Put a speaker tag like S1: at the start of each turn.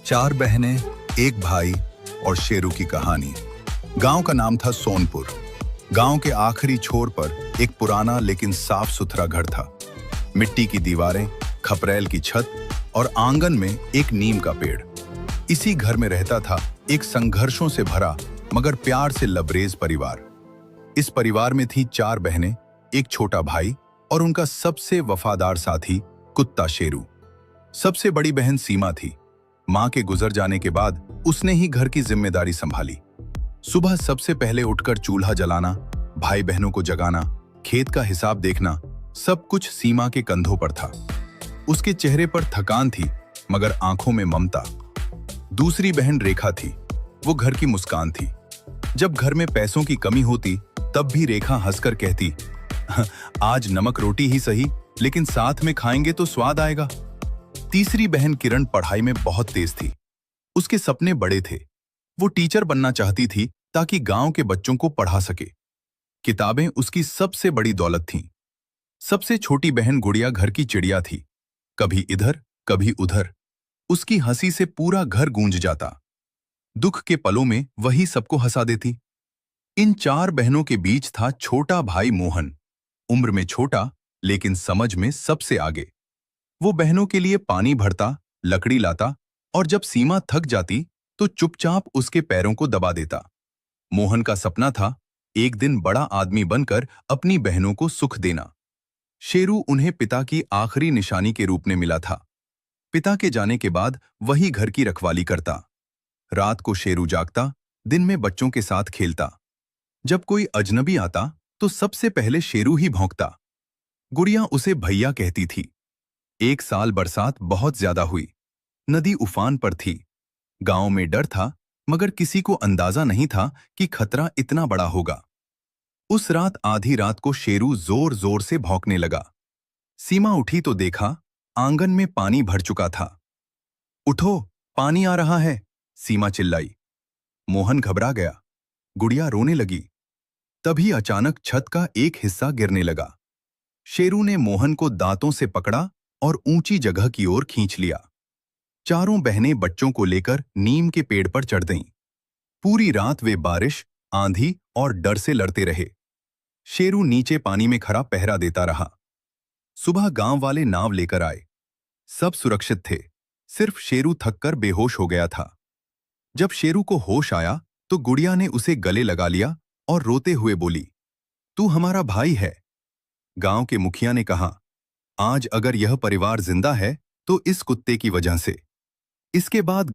S1: चार बहनें, एक भाई और शेरू की कहानी। गांव का नाम था सोनपुर। गांव के आखिरी छोर पर एक पुराना लेकिन साफ सुथरा घर था। मिट्टी की दीवारें, खपरेल की छत और आंगन में एक नीम का पेड़। इसी घर में रहता था एक संघर्षों से भरा मगर प्यार से लबरेज परिवार। इस परिवार में थी चार बहनें, एक छोटा भाई और उनका सबसे वफादार साथी कुत्ता शेरू। सबसे बड़ी बहन सीमा थी। मां के गुजर जाने के बाद उसने ही घर की जिम्मेदारी संभाली। सुबह सबसे पहले उठकर चूल्हा जलाना, भाई बहनों को जगाना, खेत का हिसाब देखना, सब कुछ सीमा के कंधों पर था। उसके चेहरे पर थकान थी मगर आंखों में ममता। दूसरी बहन रेखा थी। वो घर की मुस्कान थी। जब घर में पैसों की कमी होती तब भी रेखा हंसकर कहती, आज नमक रोटी ही सही, लेकिन साथ में खाएंगे तो स्वाद आएगा। तीसरी बहन किरण पढ़ाई में बहुत तेज थी। उसके सपने बड़े थे। वो टीचर बनना चाहती थी ताकि गांव के बच्चों को पढ़ा सके। किताबें उसकी सबसे बड़ी दौलत थीं। सबसे छोटी बहन गुड़िया घर की चिड़िया थी। कभी इधर कभी उधर। उसकी हंसी से पूरा घर गूंज जाता। दुख के पलों में वही सबको हंसा देती। इन चार बहनों के बीच था छोटा भाई मोहन। उम्र में छोटा लेकिन समझ में सबसे आगे। वो बहनों के लिए पानी भरता, लकड़ी लाता और जब सीमा थक जाती तो चुपचाप उसके पैरों को दबा देता। मोहन का सपना था एक दिन बड़ा आदमी बनकर अपनी बहनों को सुख देना। शेरू उन्हें पिता की आखिरी निशानी के रूप में मिला था। पिता के जाने के बाद वही घर की रखवाली करता। रात को शेरू जागता, दिन में बच्चों के साथ खेलता। जब कोई अजनबी आता तो सबसे पहले शेरू ही भौंकता। गुड़िया उसे भैया कहती थी। एक साल बरसात बहुत ज्यादा हुई। नदी उफान पर थी। गांव में डर था मगर किसी को अंदाजा नहीं था कि खतरा इतना बड़ा होगा। उस रात आधी रात को शेरू जोर जोर से भौंकने लगा। सीमा उठी तो देखा आंगन में पानी भर चुका था। उठो, पानी आ रहा है, सीमा चिल्लाई। मोहन घबरा गया। गुड़िया रोने लगी। तभी अचानक छत का एक हिस्सा गिरने लगा। शेरू ने मोहन को दांतों से पकड़ा और ऊंची जगह की ओर खींच लिया। चारों बहनें बच्चों को लेकर नीम के पेड़ पर चढ़ गईं। पूरी रात वे बारिश, आंधी और डर से लड़ते रहे। शेरू नीचे पानी में खड़ा पहरा देता रहा। सुबह गांव वाले नाव लेकर आए। सब सुरक्षित थे। सिर्फ शेरू थककर बेहोश हो गया था। जब शेरू को होश आया तो गुड़िया ने उसे गले लगा लिया और रोते हुए बोली, तू हमारा भाई है। गांव के मुखिया ने कहा, आज अगर यह परिवार जिंदा है तो इस कुत्ते की वजह से। इसके बाद